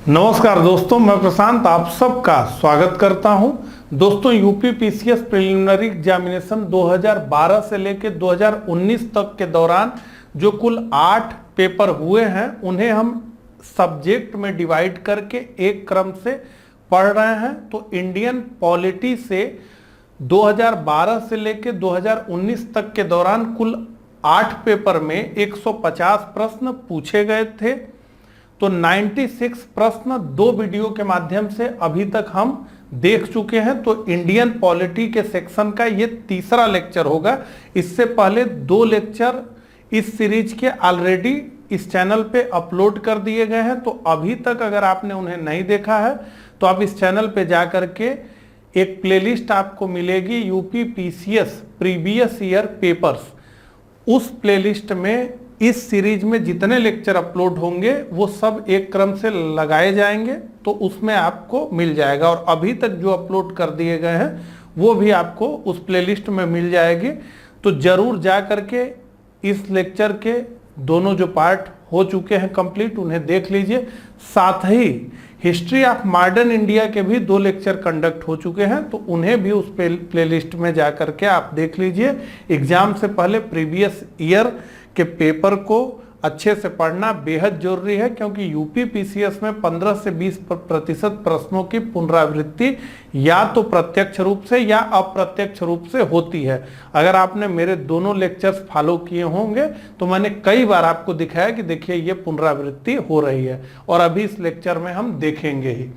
नमस्कार दोस्तों, मैं प्रशांत आप सबका स्वागत करता हूं। दोस्तों, यूपी पीसीएस प्रिलिमिनरी एग्जामिनेशन 2012 से लेकर 2019 तक के दौरान जो कुल 8 पेपर हुए हैं उन्हें हम सब्जेक्ट में डिवाइड करके एक क्रम से पढ़ रहे हैं। तो इंडियन पॉलिटी से 2012 से लेकर 2019 तक के दौरान कुल 8 पेपर में 150 प्रश्न पूछे गए थे। तो 96 प्रश्न 2 वीडियो के माध्यम से अभी तक हम देख चुके हैं। तो इंडियन पॉलिटी के सेक्शन का ये तीसरा लेक्चर होगा। इससे पहले 2 लेक्चर इस सीरीज के ऑलरेडी इस चैनल पे अपलोड कर दिए गए हैं। तो अभी तक अगर आपने उन्हें नहीं देखा है तो आप इस चैनल पे जा करके एक प्लेलिस्ट आपको मिलेगी, UP PCS previous year papers. उस प्लेलिस्ट में इस सीरीज में जितने लेक्चर अपलोड होंगे वो सब एक क्रम से लगाए जाएंगे, तो उसमें आपको मिल जाएगा। और अभी तक जो अपलोड कर दिए गए हैं वो भी आपको उस प्लेलिस्ट में मिल जाएगी। तो जरूर जा करके इस लेक्चर के दोनों जो पार्ट हो चुके हैं कंप्लीट उन्हें देख लीजिए। साथ ही हिस्ट्री ऑफ मॉडर्न इंडिया के भी 2 लेक्चर कंडक्ट हो चुके हैं, तो उन्हें भी उस प्लेलिस्ट में जा करके आप देख लीजिए। एग्जाम से पहले प्रीवियस ईयर के पेपर को अच्छे से पढ़ना बेहद जरूरी है, क्योंकि यूपी पीसीएस में 15 से 20% प्रश्नों की पुनरावृत्ति या तो प्रत्यक्ष रूप से या अप्रत्यक्ष रूप से होती है। अगर आपने मेरे दोनों लेक्चर्स फॉलो किए होंगे तो मैंने कई बार आपको दिखाया कि देखिए ये पुनरावृत्ति हो रही है, और अभी इस लेक्चर में हम देखेंगे ही।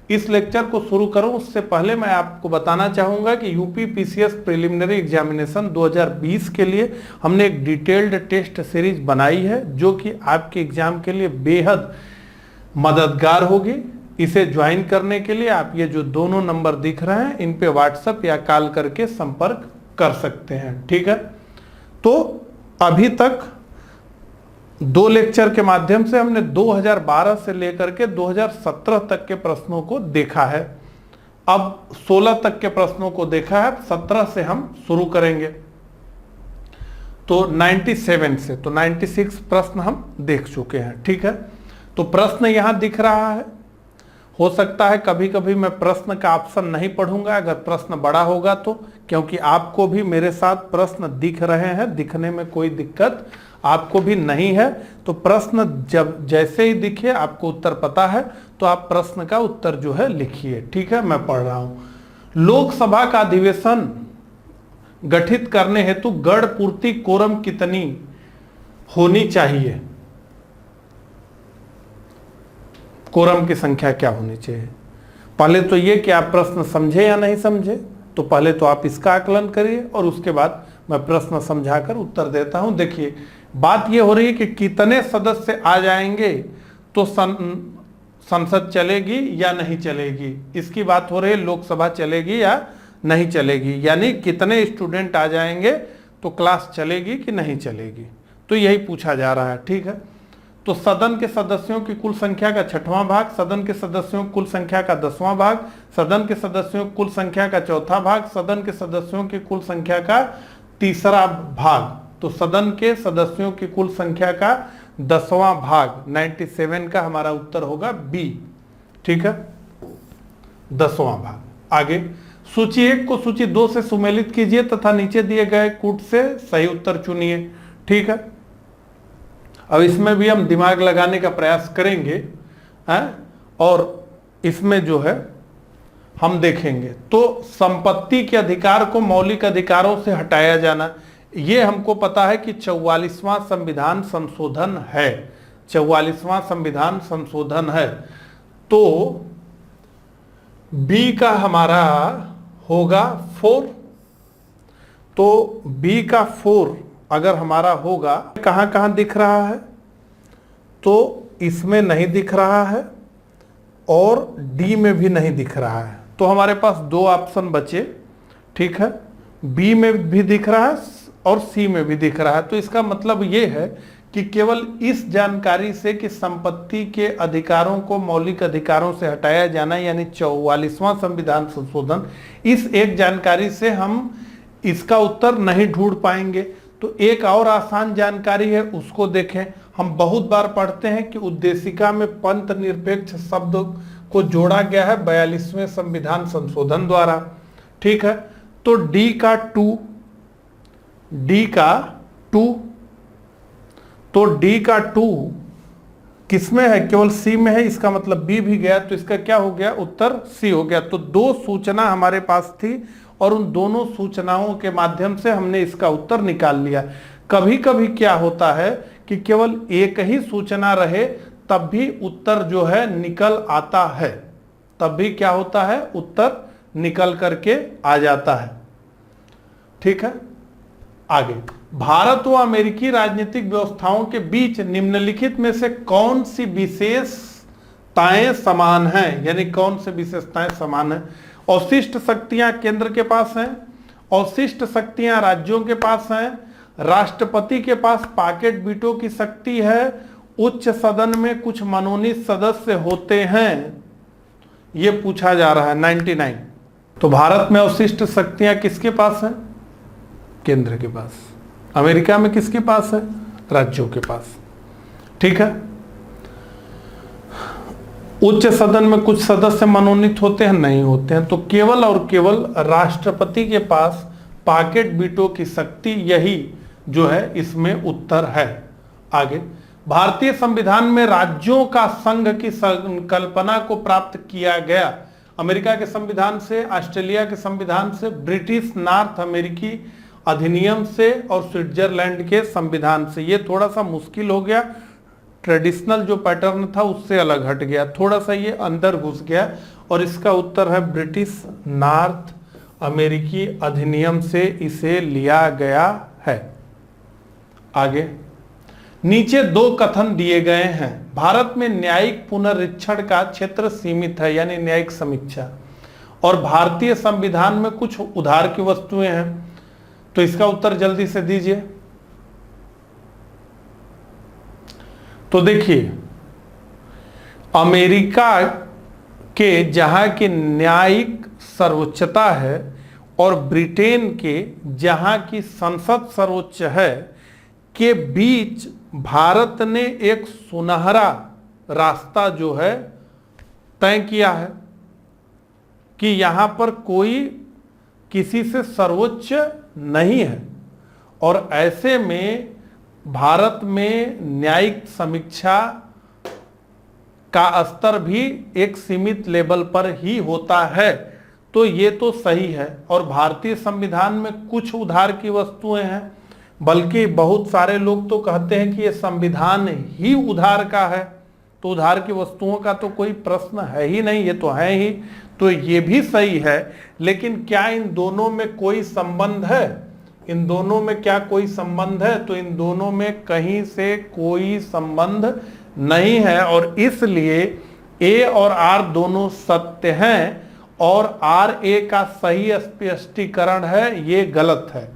इस लेक्चर को शुरू करूं उससे पहले मैं आपको बताना चाहूंगा कि यूपी पीसीएस प्रिलिमिनरी एग्जामिनेशन 2020 के लिए हमने एक डिटेल्ड टेस्ट सीरीज बनाई है जो कि आपके एग्जाम के लिए बेहद मददगार होगी। इसे ज्वाइन करने के लिए आप ये जो दोनों नंबर दिख रहे हैं इन पे व्हाट्सएप या कॉल करके संपर्क कर सकते हैं, ठीक है। तो अभी तक 2 लेक्चर के माध्यम से हमने 2012 से लेकर के 2017 तक के प्रश्नों को देखा है। अब 16 तक के प्रश्नों को देखा है, 17 से हम शुरू करेंगे। तो 97 से तो 96 प्रश्न हम देख चुके हैं, ठीक है। तो प्रश्न यहां दिख रहा है। हो सकता है कभी कभी मैं प्रश्न का ऑप्शन नहीं पढ़ूंगा अगर प्रश्न बड़ा होगा तो, क्योंकि आपको भी मेरे साथ प्रश्न दिख रहे हैं, दिखने में कोई दिक्कत आपको भी नहीं है। तो प्रश्न जब जैसे ही दिखे आपको उत्तर पता है तो आप प्रश्न का उत्तर जो है लिखिए, ठीक है। मैं पढ़ रहा हूं। लोकसभा का अधिवेशन गठित करने हेतु गण पूर्ति कोरम कितनी होनी चाहिए? कोरम की संख्या क्या होनी चाहिए? पहले तो ये कि आप प्रश्न समझे या नहीं समझे, तो पहले तो आप इसका आकलन करिए और उसके बाद मैं प्रश्न समझाकर उत्तर देता हूं। देखिए, बात यह हो रही है कि कितने सदस्य आ जाएंगे तो संसद चलेगी या नहीं चलेगी, इसकी बात हो रही है। लोकसभा चलेगी या नहीं चलेगी, यानी कितने स्टूडेंट आ जाएंगे तो क्लास चलेगी कि नहीं चलेगी, तो यही पूछा जा रहा है, ठीक है। तो सदन के सदस्यों की कुल संख्या का 6वां भाग, सदन के सदस्यों की कुल संख्या का 10वां भाग, सदन के सदस्यों की कुल संख्या का 4था भाग, सदन के सदस्यों की कुल संख्या का 3रा भाग। तो सदन के सदस्यों की कुल संख्या का 10वां भाग 97 का हमारा उत्तर होगा बी, ठीक है, 10वां भाग। आगे सूची 1 को सूची 2 से सुमेलित कीजिए तथा नीचे दिए गए कूट से सही उत्तर चुनिए, ठीक है। अब इसमें भी हम दिमाग लगाने का प्रयास करेंगे और इसमें जो है हम देखेंगे। तो संपत्ति के अधिकार को मौलिक अधिकारों से हटाया जाना, ये हमको पता है कि 44वां संविधान संशोधन है, 44वां संविधान संशोधन है। तो बी का हमारा होगा 4। तो बी का 4 अगर हमारा होगा, कहां कहां दिख रहा है? तो इसमें नहीं दिख रहा है और डी में भी नहीं दिख रहा है। तो हमारे पास 2 ऑप्शन बचे, ठीक है। बी में भी दिख रहा है और सी में भी दिख रहा है। तो इसका मतलब ये है कि केवल इस जानकारी से कि संपत्ति के अधिकारों को मौलिक अधिकारों से हटाया जाना, यानी 44वां संविधान संशोधन, इस एक जानकारी से हम इसका उत्तर नहीं ढूंढ पाएंगे। तो तो एक और आसान जानकारी है, उसको देखें। हम बहुत बार पढ़ते हैं कि उद्देशिका में पंथ निरपेक्ष शब्द को जोड़ा गया है 42वें संविधान संशोधन द्वारा। ठीक है, तो डी का टू किसमें है? केवल सी में है, इसका मतलब बी भी गया, तो इसका क्या हो गया? उत्तर सी हो गया। तो दो सूचना हमारे पास थी और उन दोनों सूचनाओं के माध्यम से हमने इसका उत्तर निकाल लिया। कभी कभी क्या होता है कि केवल एक ही सूचना रहे तब भी उत्तर जो है निकल आता है, तब भी क्या होता है? उत्तर निकल करके आ जाता है। ठीक है, आगे। भारत व अमेरिकी राजनीतिक व्यवस्थाओं के बीच निम्नलिखित में से कौन सी विशेषताएं समान हैं? यानी कौन सी विशेषताएं समान हैं? अवशिष्ट शक्तियां केंद्र के पास हैं, अवशिष्ट शक्तियां राज्यों के पास हैं, राष्ट्रपति के पास पॉकेट वीटो की शक्ति है, उच्च सदन में कुछ मनोनीत सदस्य होते हैं। यह पूछा जा रहा है 99। तो भारत में अवशिष्ट शक्तियां किसके पास हैं? केंद्र के पास। अमेरिका में किसके पास है? राज्यों के पास। ठीक है, उच्च सदन में कुछ सदस्य मनोनीत होते हैं? नहीं होते हैं। तो केवल और केवल राष्ट्रपति के पास पॉकेट वीटो की शक्ति, यही जो है इसमें उत्तर है। आगे, भारतीय संविधान में राज्यों का संघ की संकल्पना को प्राप्त किया गया अमेरिका के संविधान से, ऑस्ट्रेलिया के संविधान से, ब्रिटिश नॉर्थ अमेरिकी अधिनियम से और स्विट्जरलैंड के संविधान से। ये थोड़ा सा मुश्किल हो गया, ट्रेडिशनल जो पैटर्न था उससे अलग हट गया, थोड़ा सा ये अंदर घुस गया, और इसका उत्तर है ब्रिटिश नॉर्थ अमेरिकी अधिनियम से इसे लिया गया है। आगे, नीचे दो कथन दिए गए हैं। भारत में न्यायिक पुनरीक्षण का क्षेत्र सीमित है, यानी न्यायिक समीक्षा, और भारतीय संविधान में कुछ उधार की वस्तुएं हैं। तो इसका उत्तर जल्दी से दीजिए। तो देखिए, अमेरिका के जहां की न्यायिक सर्वोच्चता है और ब्रिटेन के जहां की संसद सर्वोच्च है, के बीच भारत ने एक सुनहरा रास्ता जो है तय किया है कि यहां पर कोई किसी से सर्वोच्च नहीं है, और ऐसे में भारत में न्यायिक समीक्षा का स्तर भी एक सीमित लेवल पर ही होता है। तो ये तो सही है। और भारतीय संविधान में कुछ उधार की वस्तुएं हैं, बल्कि बहुत सारे लोग तो कहते हैं कि ये संविधान ही उधार का है, तो उधार की वस्तुओं का तो कोई प्रश्न है ही नहीं, ये तो है ही। तो ये भी सही है, लेकिन क्या इन दोनों में कोई संबंध है? इन दोनों में क्या कोई संबंध है? तो इन दोनों में कहीं से कोई संबंध नहीं है, और इसलिए ए और आर दोनों सत्य हैं, और आर ए का सही स्पष्टीकरण है, ये गलत है।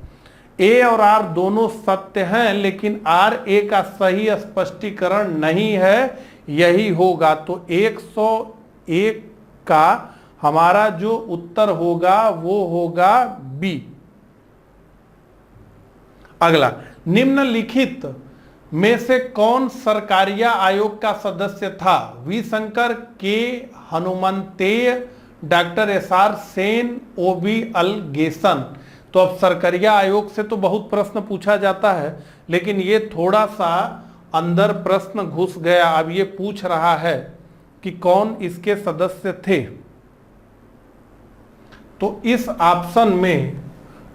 ए और आर दोनों सत्य हैं, लेकिन आर ए का सही स्पष्टीकरण नहीं है, यही होगा। तो 101 का हमारा जो उत्तर होगा वो होगा बी। अगला, निम्नलिखित में से कौन सरकारिया आयोग का सदस्य था? वी शंकर, के हनुमंतेय, डॉक्टर एस.आर. सेन, ओ.बी. अलगेसन। तो अब सरकारिया आयोग से तो बहुत प्रश्न पूछा जाता है, लेकिन ये थोड़ा सा अंदर प्रश्न घुस गया। अब ये पूछ रहा है कि कौन इसके सदस्य थे। तो इस ऑप्शन में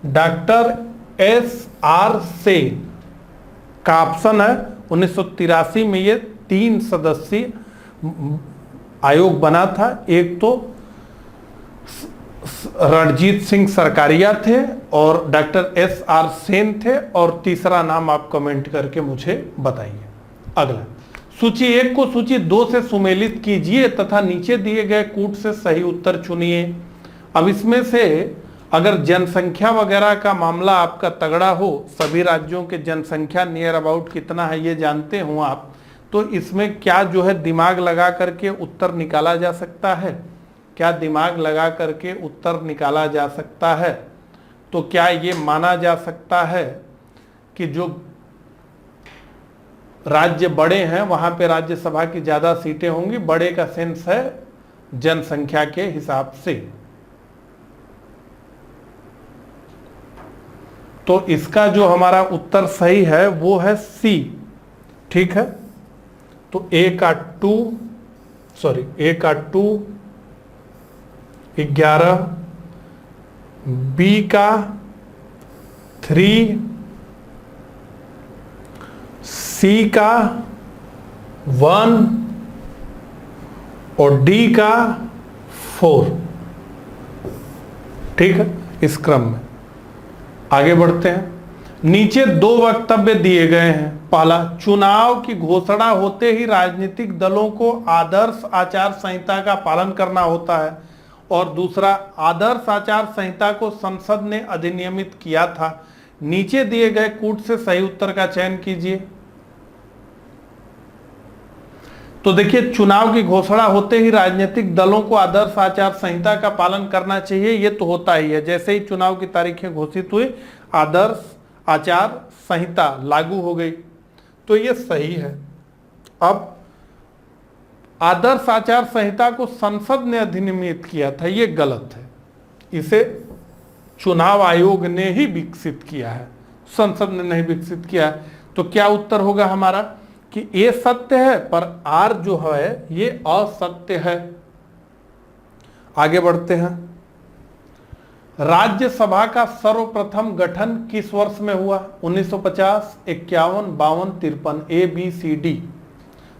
डॉक्टर एस.आर. सेन का ऑप्शन है। 1983 में ये 3 सदस्यीय आयोग बना था। एक तो रणजीत सिंह सरकारिया थे, और डॉक्टर एस.आर. सेन थे, और तीसरा नाम आप कमेंट करके मुझे बताइए। अगला, सूची 1 को सूची 2 से सुमेलित कीजिए तथा नीचे दिए गए कूट से सही उत्तर चुनिए। अब इसमें से अगर जनसंख्या वगैरह का मामला आपका तगड़ा हो, सभी राज्यों के जनसंख्या नियर अबाउट कितना है ये जानते हो आप, तो इसमें क्या जो है दिमाग लगा करके उत्तर निकाला जा सकता है? क्या दिमाग लगा करके उत्तर निकाला जा सकता है? तो क्या ये माना जा सकता है कि जो राज्य बड़े हैं वहां पे राज्यसभा की ज्यादा सीटें होंगी। बड़े का सेंस है जनसंख्या के हिसाब से। तो इसका जो हमारा उत्तर सही है वो है सी। ठीक है, तो ए का 11, बी का 3, सी का 1 और डी का 4। ठीक है, इस क्रम में आगे बढ़ते हैं। नीचे 2 वक्तव्य दिए गए हैं। पहला, चुनाव की घोषणा होते ही राजनीतिक दलों को आदर्श आचार संहिता का पालन करना होता है, और दूसरा, आदर्श आचार संहिता को संसद ने अधिनियमित किया था। नीचे दिए गए कूट से सही उत्तर का चयन कीजिए। तो देखिए, चुनाव की घोषणा होते ही राजनीतिक दलों को आदर्श आचार संहिता का पालन करना चाहिए, ये तो होता ही है। जैसे ही चुनाव की तारीखें घोषित हुई, आदर्श आचार संहिता लागू हो गई, तो ये सही है। अब आदर्श आचार संहिता को संसद ने अधिनियमित किया था, ये गलत है। इसे चुनाव आयोग ने ही विकसित किया है, संसद ने नहीं विकसित किया है। तो क्या उत्तर होगा हमारा कि ए सत्य है पर आर जो है ये असत्य है। आगे बढ़ते हैं। राज्यसभा का सर्वप्रथम गठन किस वर्ष में हुआ? 1950, 51, 52, 53, ए बी सी डी।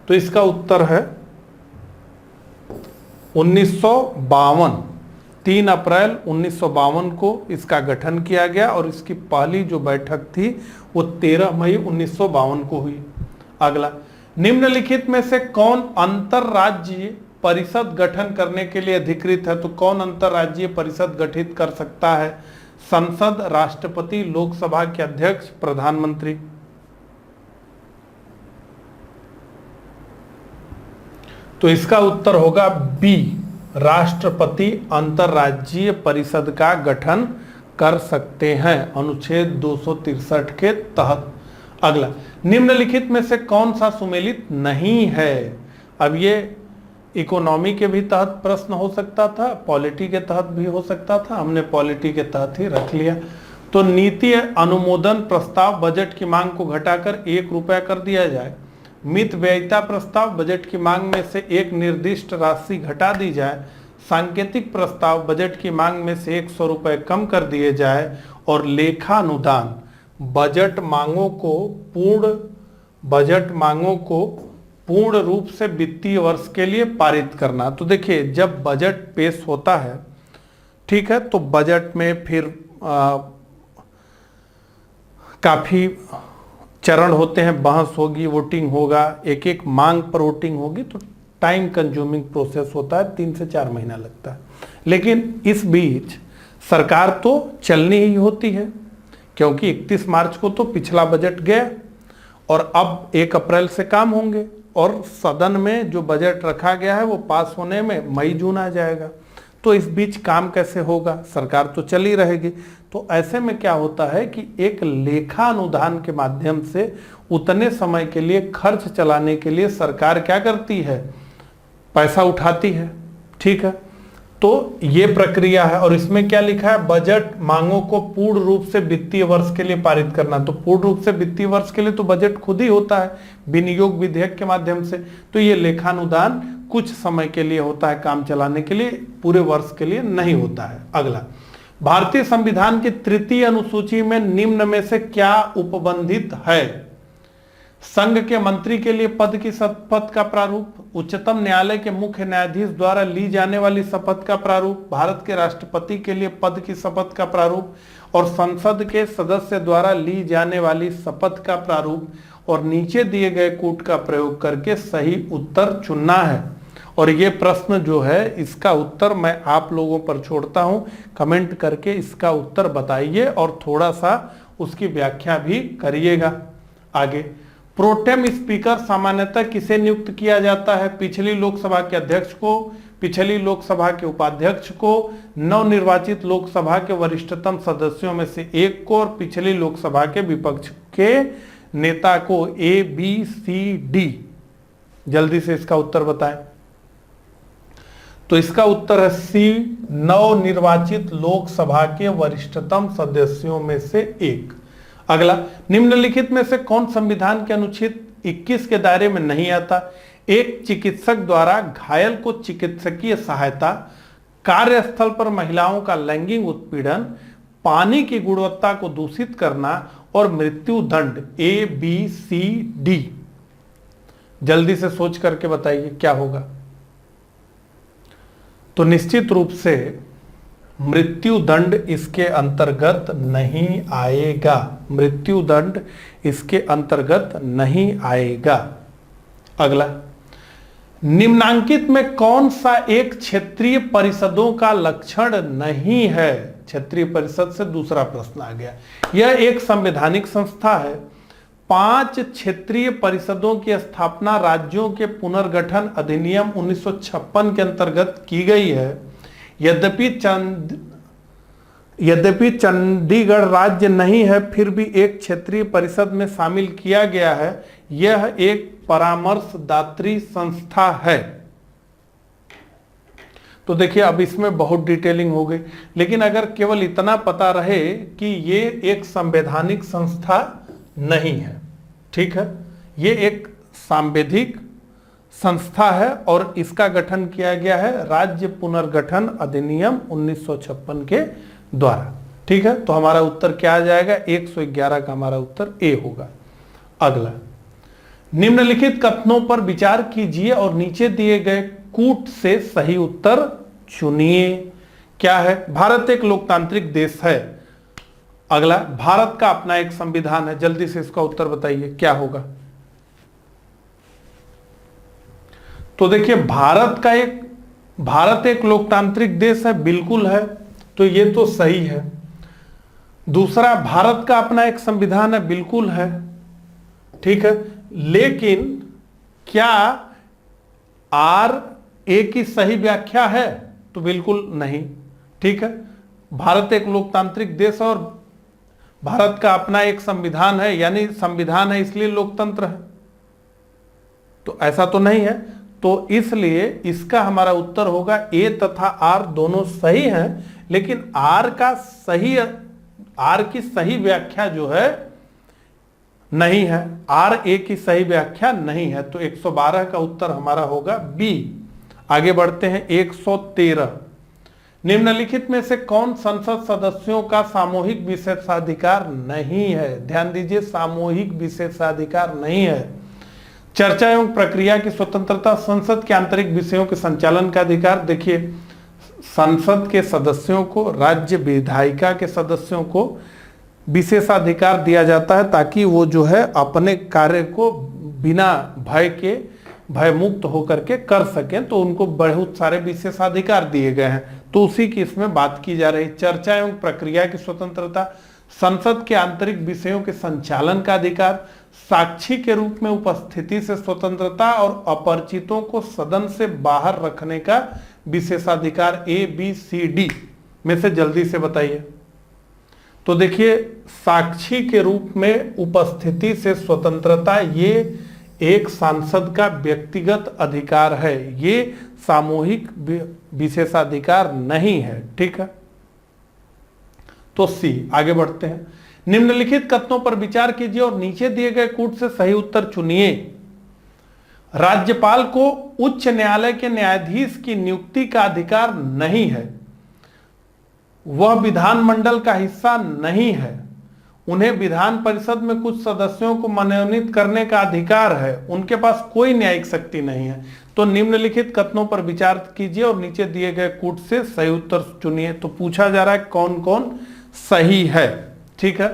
तो इसका उत्तर है 1952। 3 अप्रैल 1952 को इसका गठन किया गया और इसकी पहली जो बैठक थी वो 13 मई 1952 को हुई। अगला, निम्नलिखित में से कौन अंतरराज्यीय परिषद गठन करने के लिए अधिकृत है? तो कौन अंतरराज्यीय परिषद गठित कर सकता है? संसद, राष्ट्रपति, लोकसभा के अध्यक्ष, प्रधानमंत्री। तो इसका उत्तर होगा बी, राष्ट्रपति अंतरराज्यीय परिषद का गठन कर सकते हैं अनुच्छेद 263 के तहत। अगला, निम्नलिखित में से कौन सा सुमेलित नहीं है? अब ये इकोनॉमी के भी तहत प्रश्न हो सकता था, पॉलिटी के तहत भी हो सकता था, हमने पॉलिटी के तहत ही रख लिया। तो नीति अनुमोदन प्रस्ताव, बजट की मांग को घटाकर 1 रुपया कर दिया जाए। मित व्ययिता प्रस्ताव, बजट की मांग में से एक निर्दिष्ट राशि घटा दी जाए। सांकेतिक प्रस्ताव, बजट की मांग में से 100 रुपये कम कर दिए जाए। और लेखानुदान, बजट मांगों को पूर्ण रूप से वित्तीय वर्ष के लिए पारित करना। तो देखिए, जब बजट पेश होता है, ठीक है, तो बजट में फिर काफी चरण होते हैं, बहस होगी, वोटिंग होगा, एक एक मांग पर वोटिंग होगी, तो टाइम कंज्यूमिंग प्रोसेस होता है, 3 से 4 महीना लगता है। लेकिन इस बीच सरकार तो चलनी ही होती है, क्योंकि 31 मार्च को तो पिछला बजट गया और अब 1 अप्रैल से काम होंगे, और सदन में जो बजट रखा गया है वो पास होने में मई जून आ जाएगा। तो इस बीच काम कैसे होगा? सरकार तो चली रहेगी। तो ऐसे में क्या होता है कि एक लेखा अनुदान के माध्यम से उतने समय के लिए खर्च चलाने के लिए सरकार क्या करती है? पैसा उठाती है। ठीक है, तो ये प्रक्रिया है। और इसमें क्या लिखा है? बजट मांगों को पूर्ण रूप से वित्तीय वर्ष के लिए पारित करना। तो पूर्ण रूप से वित्तीय वर्ष के लिए तो बजट खुद ही होता है विनियोग विधेयक के माध्यम से। तो ये लेखानुदान कुछ समय के लिए होता है, काम चलाने के लिए, पूरे वर्ष के लिए नहीं होता है। अगला, भारतीय संविधान की 3य अनुसूची में निम्न में से क्या उपबंधित है? संघ के मंत्री के लिए पद की शपथ का प्रारूप, उच्चतम न्यायालय के मुख्य न्यायाधीश द्वारा ली जाने वाली शपथ का प्रारूप, भारत के राष्ट्रपति के लिए पद की शपथ का प्रारूप, और संसद के सदस्य द्वारा ली जाने वाली शपथ का प्रारूप। और नीचे दिए गए कूट का प्रयोग करके सही उत्तर चुनना है। और ये प्रश्न जो है, इसका उत्तर मैं आप लोगों पर छोड़ता हूं, कमेंट करके इसका उत्तर बताइए और थोड़ा सा उसकी व्याख्या भी करिएगा। आगे, प्रोटेम स्पीकर सामान्यतः किसे नियुक्त किया जाता है? पिछली लोकसभा के अध्यक्ष को, पिछली लोकसभा के उपाध्यक्ष को, नवनिर्वाचित लोकसभा के वरिष्ठतम सदस्यों में से एक को, और पिछली लोकसभा के विपक्ष के नेता को, ए बी सी डी। जल्दी से इसका उत्तर बताएं। तो इसका उत्तर है सी, नवनिर्वाचित लोकसभा के वरिष्ठतम सदस्यों में से एक। अगला, निम्नलिखित में से कौन संविधान के अनुच्छेद 21 के दायरे में नहीं आता? एक चिकित्सक द्वारा घायल को चिकित्सकीय सहायता, कार्यस्थल पर महिलाओं का लैंगिक उत्पीड़न, पानी की गुणवत्ता को दूषित करना और मृत्यु दंड। A B C D. जल्दी से सोच करके बताइए क्या होगा। तो निश्चित रूप से मृत्यु दंड इसके अंतर्गत नहीं आएगा। मृत्यु दंड इसके अंतर्गत नहीं आएगा। अगला, निम्नांकित में कौन सा एक क्षेत्रीय परिषदों का लक्षण नहीं है? क्षेत्रीय परिषद से दूसरा प्रश्न आ गया। यह एक संवैधानिक संस्था है। 5 क्षेत्रीय परिषदों की स्थापना राज्यों के पुनर्गठन अधिनियम 1956 के अंतर्गत की गई है। यद्यपि चंडीगढ़ राज्य नहीं है, फिर भी एक क्षेत्रीय परिषद में शामिल किया गया है। यह एक परामर्शदात्री संस्था है। तो देखिए, अब इसमें बहुत डिटेलिंग हो गई, लेकिन अगर केवल इतना पता रहे कि ये एक संवैधानिक संस्था नहीं है, ठीक है, ये एक सांविधिक संस्था है और इसका गठन किया गया है राज्य पुनर्गठन अधिनियम 1956 के द्वारा। ठीक है, तो हमारा उत्तर क्या आ जाएगा? 111 का हमारा उत्तर ए होगा। अगला, निम्नलिखित कथनों पर विचार कीजिए और नीचे दिए गए कूट से सही उत्तर चुनिए। क्या है? भारत एक लोकतांत्रिक देश है। अगला, भारत का अपना एक संविधान है। जल्दी से इसका उत्तर बताइए क्या होगा। तो देखिए, भारत एक लोकतांत्रिक देश है, बिल्कुल है, तो ये तो सही है। दूसरा, भारत का अपना एक संविधान है, बिल्कुल है, ठीक है, लेकिन क्या आर ए की सही व्याख्या है? तो बिल्कुल नहीं। ठीक है, भारत एक लोकतांत्रिक देश और भारत का अपना एक संविधान है, यानी संविधान है इसलिए लोकतंत्र है, तो ऐसा तो नहीं है। तो इसलिए इसका हमारा उत्तर होगा ए तथा आर दोनों सही हैं, लेकिन आर की सही व्याख्या जो है नहीं है। आर ए की सही व्याख्या नहीं है, तो 112 का उत्तर हमारा होगा बी। आगे बढ़ते हैं। 113, निम्नलिखित में से कौन संसद सदस्यों का सामूहिक विशेषाधिकार नहीं है? ध्यान दीजिए, सामूहिक विशेषाधिकार नहीं है। चर्चा एवं प्रक्रिया की स्वतंत्रता, संसद के आंतरिक विषयों के संचालन का अधिकार। देखिए, संसद के सदस्यों को, राज्य विधायिका के सदस्यों को विशेषाधिकार दिया जाता है ताकि वो जो है अपने कार्य को बिना भय के, भयमुक्त होकर के कर सकें, तो उनको बहुत सारे विशेषाधिकार दिए गए हैं। तो उसी की इसमें बात की जा रही। चर्चा एवं प्रक्रिया की स्वतंत्रता, संसद के आंतरिक विषयों के संचालन का अधिकार, साक्षी के रूप में उपस्थिति से स्वतंत्रता और अपरिचितों को सदन से बाहर रखने का विशेषाधिकार। ए बी सी डी में से जल्दी से बताइए। तो देखिए, साक्षी के रूप में उपस्थिति से स्वतंत्रता ये एक सांसद का व्यक्तिगत अधिकार है, ये सामूहिक विशेषाधिकार नहीं है। ठीक है, तो सी। आगे बढ़ते हैं। निम्नलिखित कथनों पर विचार कीजिए और नीचे दिए गए कूट से सही उत्तर चुनिए। राज्यपाल को उच्च न्यायालय के न्यायाधीश की नियुक्ति का अधिकार नहीं है। वह विधानमंडल का हिस्सा नहीं है। उन्हें विधान परिषद में कुछ सदस्यों को मनोनीत करने का अधिकार है। उनके पास कोई न्यायिक शक्ति नहीं है। तो निम्नलिखित कथनों पर विचार कीजिए और नीचे दिए गए कूट से सही उत्तर चुनिए। तो पूछा जा रहा है कौन कौन सही है। ठीक है,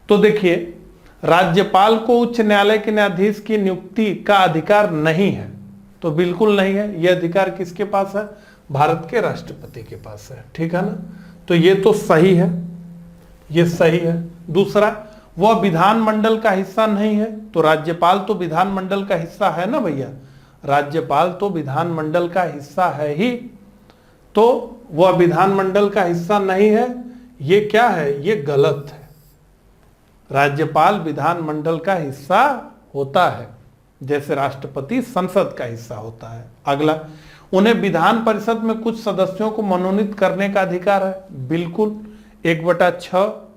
तो देखिए, राज्यपाल को उच्च न्यायालय के न्यायाधीश की नियुक्ति का अधिकार नहीं है, तो बिल्कुल नहीं है। यह अधिकार किसके पास है? भारत के राष्ट्रपति के पास है। ठीक है ना, तो ये तो सही है, ये सही है। दूसरा, वह विधानमंडल का हिस्सा नहीं है, तो राज्यपाल तो विधानमंडल का हिस्सा है ना भैया, राज्यपाल तो विधानमंडल का हिस्सा है ही, तो वह विधानमंडल का हिस्सा नहीं है। ये क्या है? ये गलत है। राज्यपाल विधानमंडल का हिस्सा होता है, जैसे राष्ट्रपति संसद का हिस्सा होता है। अगला, उन्हें विधान परिषद में कुछ सदस्यों को मनोनीत करने का अधिकार है। बिल्कुल, 1/6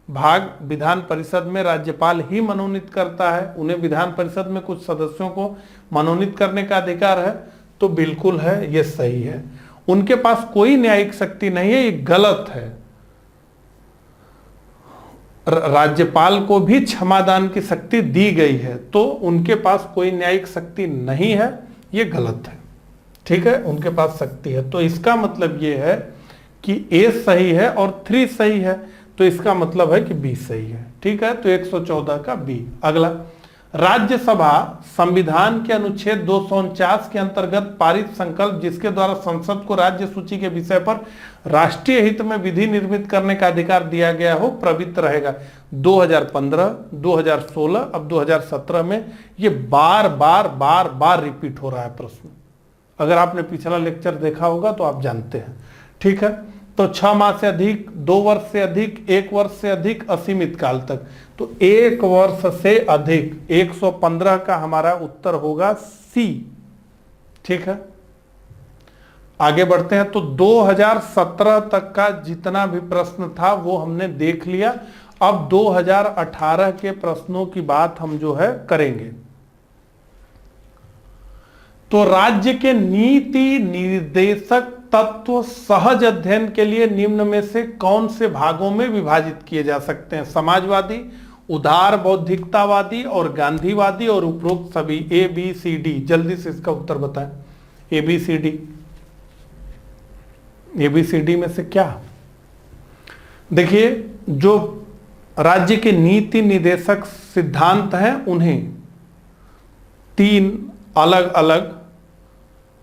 भाग विधान परिषद में राज्यपाल ही मनोनीत करता है। उन्हें विधान परिषद में कुछ सदस्यों को मनोनीत करने का अधिकार है, तो बिल्कुल है, ये सही है। उनके पास कोई न्यायिक शक्ति नहीं है, ये गलत है। राज्यपाल को भी क्षमादान की शक्ति दी गई है, तो उनके पास कोई न्यायिक शक्ति नहीं है, ये गलत है। ठीक है, उनके पास शक्ति है। तो इसका मतलब ये है कि ए सही है और 3 सही है, तो इसका मतलब है कि बी सही है। ठीक है, तो 114 का बी। अगला, राज्यसभा संविधान के अनुच्छेद 249 के अंतर्गत पारित संकल्प जिसके द्वारा संसद को राज्य सूची के विषय पर राष्ट्रीय हित में विधि निर्मित करने का अधिकार दिया गया हो, प्रवृत्त रहेगा। 2015, 2016, अब 2017 में ये बार बार रिपीट हो रहा है प्रश्न। अगर आपने पिछला लेक्चर देखा होगा तो आप जानते हैं। ठीक है, तो 6 माह से अधिक, 2 वर्ष से अधिक, 1 वर्ष से अधिक, असीमित काल तक। तो 1 वर्ष से अधिक 115 का हमारा उत्तर होगा सी। ठीक है, आगे बढ़ते हैं। तो 2017 तक का जितना भी प्रश्न था वो हमने देख लिया। अब 2018 के प्रश्नों की बात हम जो है करेंगे। तो राज्य के नीति निर्देशक तत्व सहज अध्ययन के लिए निम्न में से कौन से भागों में विभाजित किए जा सकते हैं? समाजवादी, उदार बौद्धिकतावादी और गांधीवादी और उपरोक्त सभी। ए बी सी डी, जल्दी से इसका उत्तर बताएं। A B C D, A B C D में से क्या? देखिए, जो राज्य के नीति निर्देशक सिद्धांत हैं उन्हें 3 अलग अलग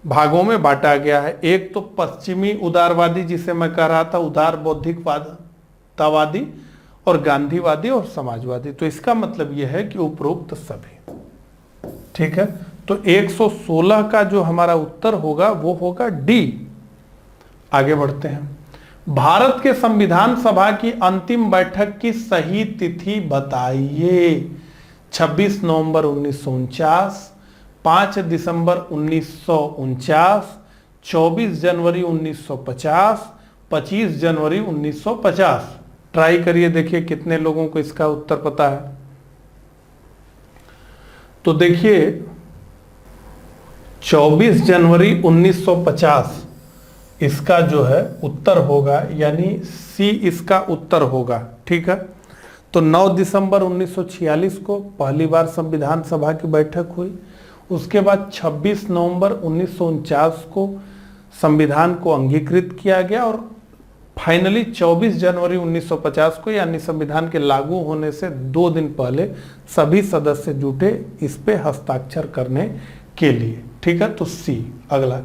भागों में बांटा गया है। एक तो पश्चिमी उदारवादी, जिसे मैं कह रहा था, उदार बौद्धिकतावादी, और गांधीवादी और समाजवादी। तो इसका मतलब यह है कि उपरोक्त सभी। ठीक है, तो 116 का जो हमारा उत्तर होगा वो होगा डी। आगे बढ़ते हैं। भारत के संविधान सभा की अंतिम बैठक की सही तिथि बताइए। 26 नवंबर 1949, 5 दिसंबर 1949, 24 जनवरी 1950, 25 जनवरी 1950। ट्राई करिए, देखिए कितने लोगों को इसका उत्तर पता है। तो देखिए 24 जनवरी 1950 इसका जो है उत्तर होगा, यानी सी इसका उत्तर होगा। ठीक है, तो 9 दिसंबर 1946 को पहली बार संविधान सभा की बैठक हुई। उसके बाद 26 नवंबर 1949 को संविधान को अंगीकृत किया गया और फाइनली 24 जनवरी 1950 को, यानी संविधान के लागू होने से 2 दिन पहले सभी सदस्य जुटे इस पे हस्ताक्षर करने के लिए। ठीक है, तो सी। अगला,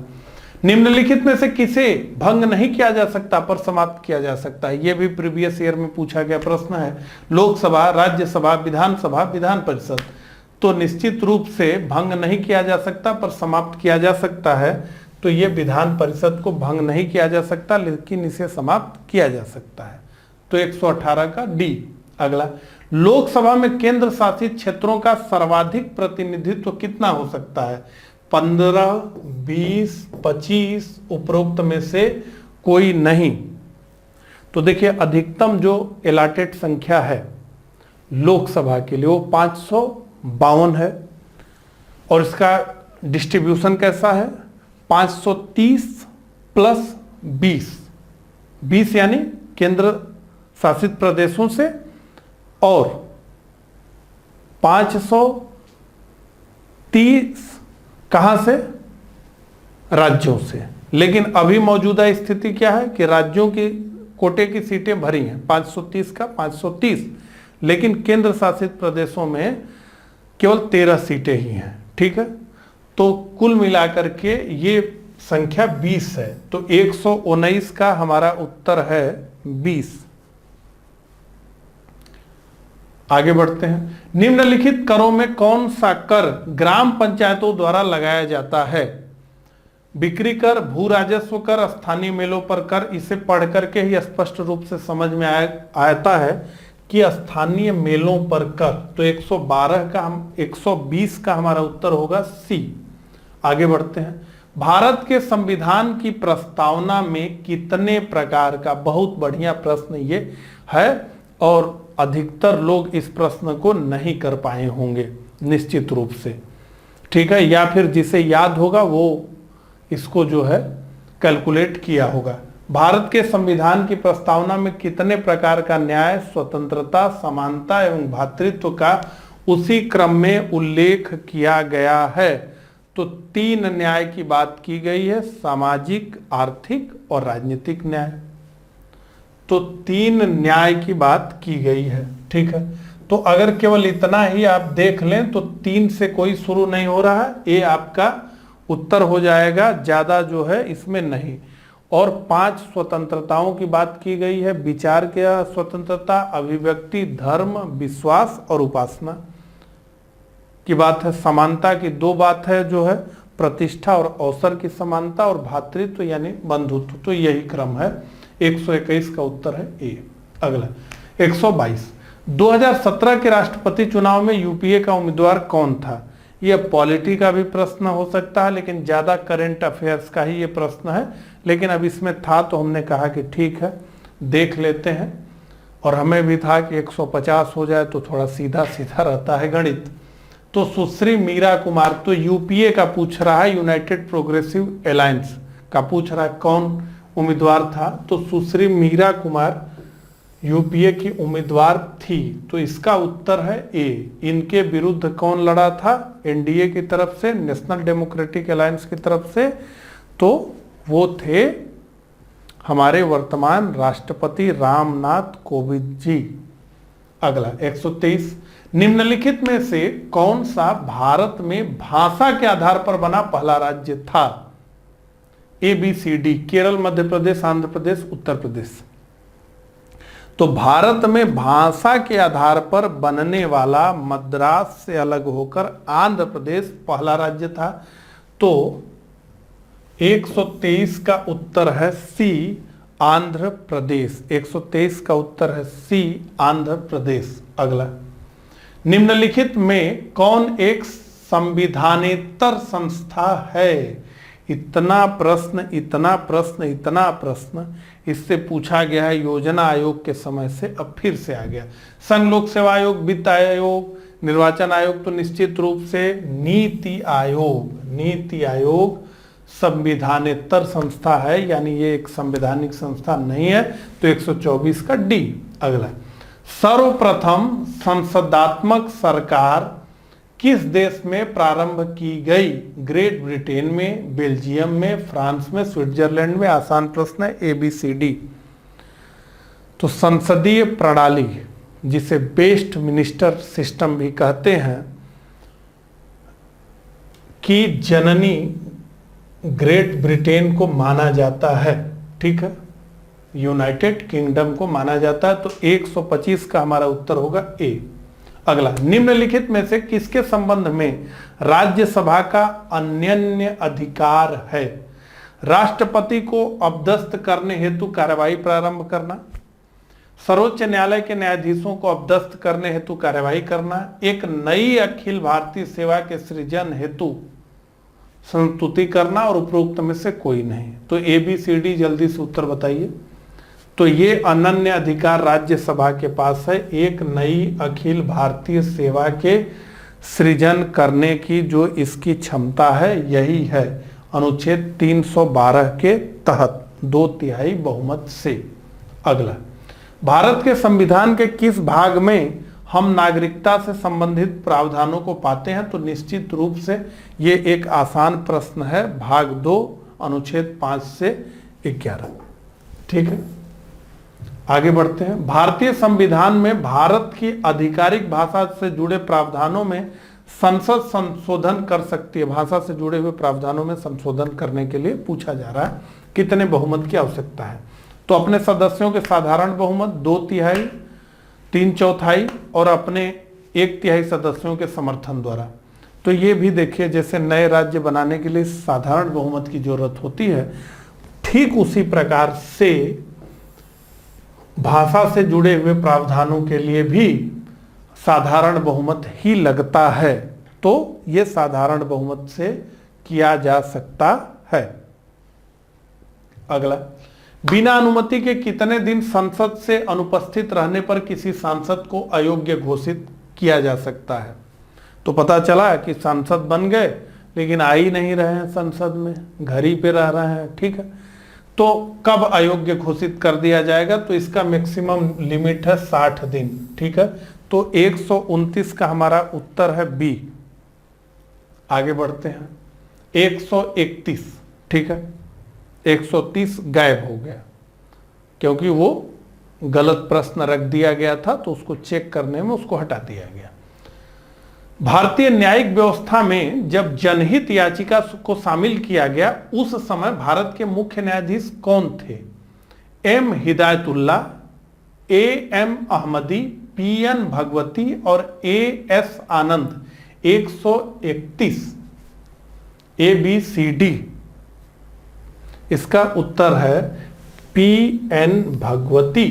निम्नलिखित में से किसे भंग नहीं किया जा सकता पर समाप्त किया जा सकता है? यह भी प्रीवियस ईयर में पूछा गया प्रश्न है। लोकसभा, राज्यसभा, विधानसभा, विधान परिषद। तो निश्चित रूप से भंग नहीं किया जा सकता पर समाप्त किया जा सकता है। तो ये विधान परिषद को भंग नहीं किया जा सकता, लेकिन इसे समाप्त किया जा सकता है। तो 118 का डी। अगला, लोकसभा में केंद्र शासित क्षेत्रों का सर्वाधिक प्रतिनिधित्व कितना हो सकता है? 15, 20, 25, उपरोक्त में से कोई नहीं। तो देखिए, अधिकतम जो एलाटेड संख्या है लोकसभा के लिए वो 552 है, और इसका डिस्ट्रीब्यूशन कैसा है? 530 प्लस 20 यानी केंद्र शासित प्रदेशों से, और 530 कहां से? राज्यों से। लेकिन अभी मौजूदा स्थिति क्या है कि राज्यों की कोटे की सीटें भरी हैं, 530 का 530, लेकिन केंद्र शासित प्रदेशों में केवल 13 सीटें ही हैं। ठीक है, तो कुल मिलाकर के ये संख्या 20 है। तो 119 का हमारा उत्तर है 20। आगे बढ़ते हैं। निम्नलिखित करों में कौन सा कर ग्राम पंचायतों द्वारा लगाया जाता है? बिक्री कर, भू राजस्व कर, स्थानीय मेलों पर कर। इसे पढ़ करके ही स्पष्ट रूप से समझ में आता है कि स्थानीय मेलों पर कर। तो 120 का हमारा उत्तर होगा सी। आगे बढ़ते हैं। भारत के संविधान की प्रस्तावना में कितने प्रकार का, बहुत बढ़िया प्रश्न ये है और अधिकतर लोग इस प्रश्न को नहीं कर पाए होंगे निश्चित रूप से, ठीक है, या फिर जिसे याद होगा वो इसको जो है कैलकुलेट किया होगा। भारत के संविधान की प्रस्तावना में कितने प्रकार का न्याय, स्वतंत्रता, समानता एवं भ्रातृत्व का उसी क्रम में उल्लेख किया गया है? तो 3 न्याय की बात की गई है, सामाजिक, आर्थिक और राजनीतिक न्याय। तो 3 न्याय की बात की गई है, ठीक है। तो अगर केवल इतना ही आप देख लें तो 3 से कोई शुरू नहीं हो रहा है, ये आपका उत्तर हो जाएगा, ज्यादा जो है इसमें नहीं। और 5 स्वतंत्रताओं की बात की गई है, विचार की स्वतंत्रता, अभिव्यक्ति, धर्म, विश्वास और उपासना की बात है। समानता की 2 बात है जो है, प्रतिष्ठा और अवसर की समानता और भ्रातृत्व यानी बंधुत्व। तो यही क्रम है। 121 का उत्तर है ए। अगला 122, 2017 के राष्ट्रपति चुनाव में यूपीए का उम्मीदवार कौन था? यह पॉलिटी का भी प्रश्न हो सकता है, लेकिन ज्यादा करंट अफेयर्स का ही ये प्रश्न है, लेकिन अब इसमें था तो हमने कहा कि ठीक है देख लेते हैं। और हमें भी था कि 150 हो जाए तो थोड़ा सीधा सीधा रहता है गणित। तो सुश्री मीरा कुमार, तो यूपीए का पूछ रहा है, यूनाइटेड प्रोग्रेसिव अलायंस का पूछ रहा है कौन उम्मीदवार था? तो सुश्री मीरा कुमार यूपीए की उम्मीदवार थी। तो इसका उत्तर है ए। इनके विरुद्ध कौन लड़ा था? एनडीए की तरफ से, नेशनल डेमोक्रेटिक अलायंस की तरफ से। तो वो थे हमारे वर्तमान राष्ट्रपति रामनाथ कोविंद जी। अगला 123, निम्नलिखित में से कौन सा भारत में भाषा के आधार पर बना पहला राज्य था? A B C D, Kerala, Madhya Pradesh, Andhra Pradesh, Uttar Pradesh. तो भारत में भाषा के आधार पर बनने वाला मद्रास से अलग होकर आंध्र प्रदेश पहला राज्य था। तो 123 का उत्तर है सी, आंध्र प्रदेश। 123 का उत्तर है सी, आंध्र प्रदेश। अगला, निम्नलिखित में कौन एक संविधानेतर संस्था है? इतना प्रश्न, इतना प्रश्न, इतना प्रश्न इससे पूछा गया है योजना आयोग के समय से, अब फिर से आ गया। संघ लोक सेवा आयोग, वित्त आयोग, निर्वाचन आयोग, तो निश्चित रूप से नीति आयोग। नीति आयोग संविधानेतर संस्था है, यानी ये एक संवैधानिक संस्था नहीं है। तो 124 का डी। अगला, सर्वप्रथम संसदात्मक सरकार किस देश में प्रारंभ की गई? ग्रेट ब्रिटेन में, बेल्जियम में, फ्रांस में, स्विट्जरलैंड में। आसान प्रश्न है, ए बी सी डी। तो संसदीय प्रणाली, जिसे बेस्ट मिनिस्टर सिस्टम भी कहते हैं, की जननी ग्रेट ब्रिटेन को माना जाता है, ठीक है, यूनाइटेड किंगडम को माना जाता है। तो 125 का हमारा उत्तर होगा ए। अगला, निम्नलिखित में से किसके संबंध में राज्यसभा का अनन्य अधिकार है? राष्ट्रपति को अपदस्थ करने हेतु कार्यवाही प्रारंभ करना, सर्वोच्च न्यायालय के न्यायाधीशों को अपदस्थ करने हेतु कार्यवाही करना, एक नई अखिल भारतीय सेवा के सृजन हेतु संस्तुति करना, और उपरोक्त में से कोई नहीं। तो ए बी सी डी जल्दी से उत्तर बताइए। तो ये अनन्य अधिकार राज्यसभा के पास है, एक नई अखिल भारतीय सेवा के सृजन करने की जो इसकी क्षमता है, यही है अनुच्छेद 312 के तहत 2/3 बहुमत से। अगला, भारत के संविधान के किस भाग में हम नागरिकता से संबंधित प्रावधानों को पाते हैं? तो निश्चित रूप से ये एक आसान प्रश्न है, भाग 2 अनुच्छेद 5 से 11, ठीक है। आगे बढ़ते हैं। भारतीय संविधान में भारत की आधिकारिक भाषा से जुड़े प्रावधानों में संसद संशोधन कर सकती है। भाषा से जुड़े हुए प्रावधानों में संशोधन करने के लिए पूछा जा रहा है कितने बहुमत की आवश्यकता है? तो अपने सदस्यों के साधारण बहुमत 2/3, 3/4 और अपने 1/3 सदस्यों के समर्थन द्वारा। तो ये भी देखिए, जैसे नए राज्य बनाने के लिए साधारण बहुमत की जरूरत होती है, ठीक उसी प्रकार से भाषा से जुड़े हुए प्रावधानों के लिए भी साधारण बहुमत ही लगता है, तो यह साधारण बहुमत से किया जा सकता है। अगला, बिना अनुमति के कितने दिन संसद से अनुपस्थित रहने पर किसी सांसद को अयोग्य घोषित किया जा सकता है? तो पता चला कि सांसद बन गए लेकिन आ ही नहीं रहे हैं संसद में, घर ही पे रह रहे हैं, ठीक है, तो कब अयोग्य घोषित कर दिया जाएगा? तो इसका मैक्सिमम लिमिट है 60 दिन, ठीक है। तो 129 का हमारा उत्तर है बी। आगे बढ़ते हैं, 131, ठीक है, 130 गायब हो गया क्योंकि वो गलत प्रश्न रख दिया गया था, तो उसको चेक करने में उसको हटा दिया गया। भारतीय न्यायिक व्यवस्था में जब जनहित याचिका को शामिल किया गया उस समय भारत के मुख्य न्यायाधीश कौन थे? M Hidayatullah, A M Ahmadi, P N Bhagwati और A S Anand. 131 A B C D. इसका उत्तर है पी एन भगवती,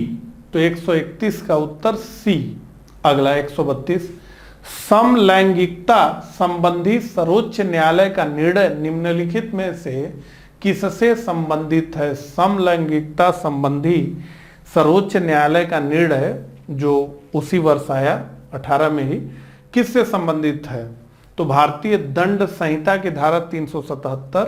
तो 131 का उत्तर सी। अगला 132, समलैंगिकता संबंधी सर्वोच्च न्यायालय का निर्णय निम्नलिखित में से किससे संबंधित है? समलैंगिकता संबंधी सर्वोच्च न्यायालय का निर्णय जो उसी वर्ष आया 18 में ही, किससे संबंधित है? तो भारतीय दंड संहिता की धारा 377,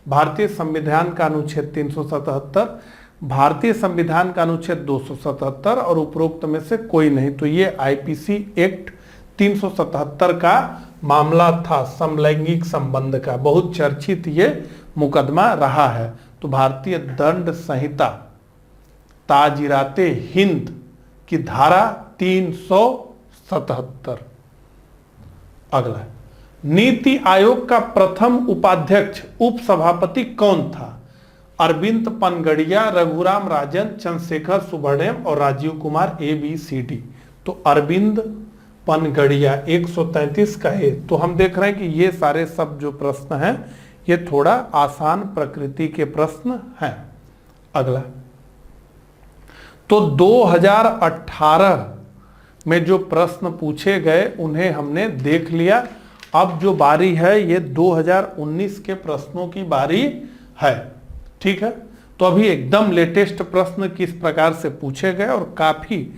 भारतीय संविधान का अनुच्छेद 377, भारतीय संविधान का अनुच्छेद 277 और उपरोक्त में से कोई नहीं। तो ये आईपीसी एक्ट 377 का मामला था, समलैंगिक संबंध का, बहुत चर्चित ये मुकदमा रहा है। तो भारतीय दंड संहिता ताजीराते हिंद की धारा 377। अगला, नीति आयोग का प्रथम उपाध्यक्ष उपसभापति कौन था? अरविंद पनगड़िया, रघुराम राजन, चंद्रशेखर सुब्रमण्यम और Rajiv Kumar. A B C D. तो अरविंद पनगड़िया 133 का है। तो हम देख रहे हैं कि ये सारे सब जो प्रश्न हैं ये थोड़ा आसान प्रकृति के प्रश्न हैं। अगला, तो 2018 में जो प्रश्न पूछे गए उन्हें हमने देख लिया। अब जो बारी है ये 2019 के प्रश्नों की बारी है, ठीक है। तो अभी एकदम लेटेस्ट प्रश्न किस प्रकार से पूछे गए और काफी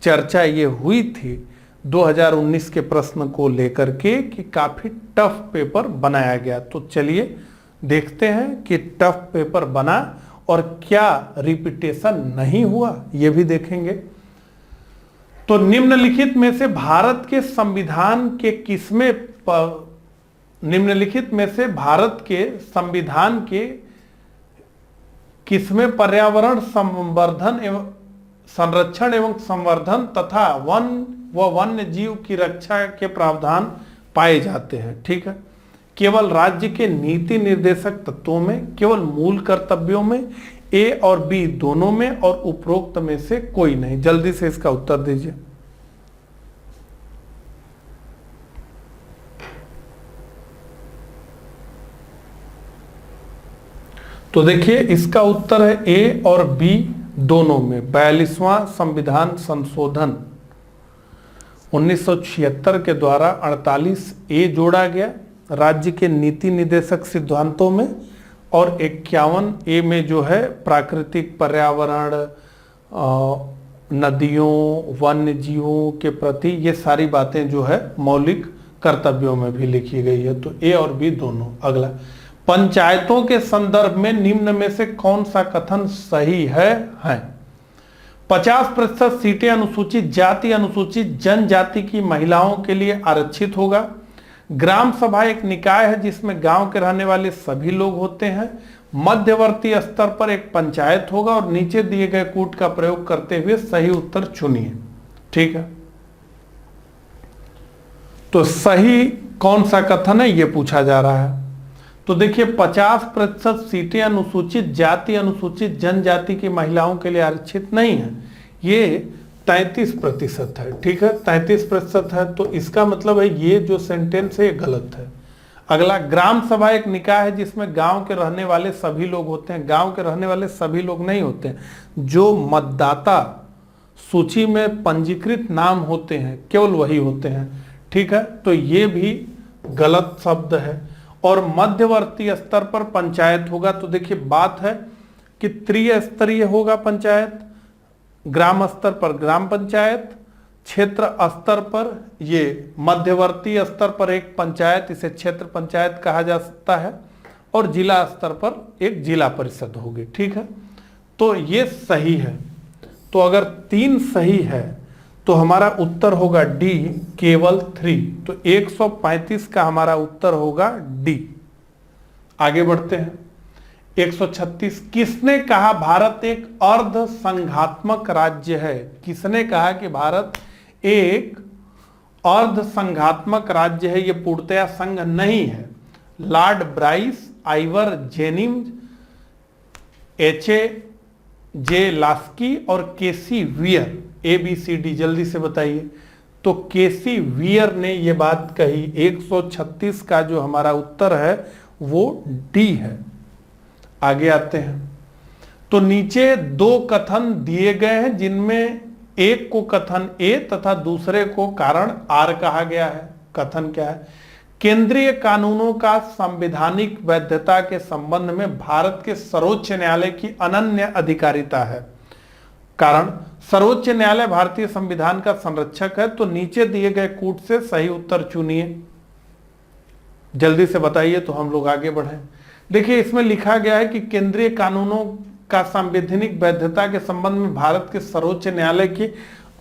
चर्चा ये हुई थी 2019 के प्रश्न को लेकर के कि काफी टफ पेपर बनाया गया। तो चलिए देखते हैं कि टफ पेपर बना और क्या रिपीटेशन नहीं हुआ, ये भी देखेंगे। तो निम्नलिखित में से भारत के संविधान के किसमें पर्यावरण संवर्धन एवं संरक्षण एवं संवर्धन तथा वन व वन्य जीव की रक्षा के प्रावधान पाए जाते हैं, ठीक है। केवल राज्य के नीति निर्देशक तत्वों में, केवल मूल कर्तव्यों में, ए और बी दोनों में और उपरोक्त में से कोई नहीं। जल्दी से इसका उत्तर दीजिए। तो देखिए इसका उत्तर है ए और बी दोनों में। 42वां संविधान संशोधन 1976 के द्वारा 48 ए जोड़ा गया राज्य के नीति निर्देशक सिद्धांतों में, और 51 ए में जो है प्राकृतिक पर्यावरण, नदियों, वन्य जीवों के प्रति ये सारी बातें जो है मौलिक कर्तव्यों में भी लिखी गई है। तो ए और बी दोनों। अगला, पंचायतों के संदर्भ में निम्न में से कौन सा कथन सही है? 50% सीटें अनुसूचित जाति, अनुसूचित जनजाति की महिलाओं के लिए आरक्षित होगा। ग्राम सभा एक निकाय है जिसमें गांव के रहने वाले सभी लोग होते हैं। मध्यवर्ती स्तर पर एक पंचायत होगा और नीचे दिए गए कूट का प्रयोग करते हुए सही उत्तर चुनिए, ठीक है। तो सही कौन सा कथन है ये पूछा जा रहा है। तो देखिए 50% सीटें अनुसूचित जाति, अनुसूचित जनजाति की महिलाओं के लिए आरक्षित नहीं है, ये 33% है, ठीक है, 33% है। तो इसका मतलब है ये जो सेंटेंस है ये गलत है। अगला, ग्राम सभा एक निकाय है जिसमें गांव के रहने वाले सभी लोग होते हैं। गांव के रहने वाले सभी लोग नहीं होते हैं, जो मतदाता सूची में पंजीकृत नाम होते हैं केवल वही होते हैं। ठीक है, तो ये भी गलत शब्द है। और मध्यवर्ती स्तर पर पंचायत होगा, तो देखिए बात है कि त्रिस्तरीय होगा पंचायत, ग्राम स्तर पर ग्राम पंचायत, क्षेत्र स्तर पर ये मध्यवर्ती स्तर पर एक पंचायत, इसे क्षेत्र पंचायत कहा जा सकता है, और जिला स्तर पर एक जिला परिषद होगी। ठीक है, तो ये सही है। तो अगर 3 सही है तो हमारा उत्तर होगा डी, केवल 3। तो 135 का हमारा उत्तर होगा डी। आगे बढ़ते हैं। 136, किसने कहा भारत एक अर्ध संघात्मक राज्य है? किसने कहा कि भारत एक अर्ध संघात्मक राज्य है, यह पूर्णतया संघ नहीं है? Lord Bryce, Ivoire जेनिम्स, एच.ए. जे लास्की और केसी वियर। ABCD जल्दी से बताइए। तो केसी वियर ने यह बात कही। 136 का जो हमारा उत्तर है वो डी है। आगे आते हैं। तो नीचे 2 कथन दिए गए हैं, जिनमें एक को कथन ए तथा दूसरे को कारण आर कहा गया है। कथन क्या है? केंद्रीय कानूनों का संवैधानिक वैधता के संबंध में भारत के सर्वोच्च न्यायालय की अनन्य अधिकारिता है। कारण, सर्वोच्च न्यायालय भारतीय संविधान का संरक्षक है। तो नीचे दिए गए कूट से सही उत्तर चुनिए। जल्दी से बताइए तो हम लोग आगे बढ़ें। देखिए इसमें लिखा गया है कि केंद्रीय कानूनों का संवैधानिक वैधता के संबंध में भारत के सर्वोच्च न्यायालय की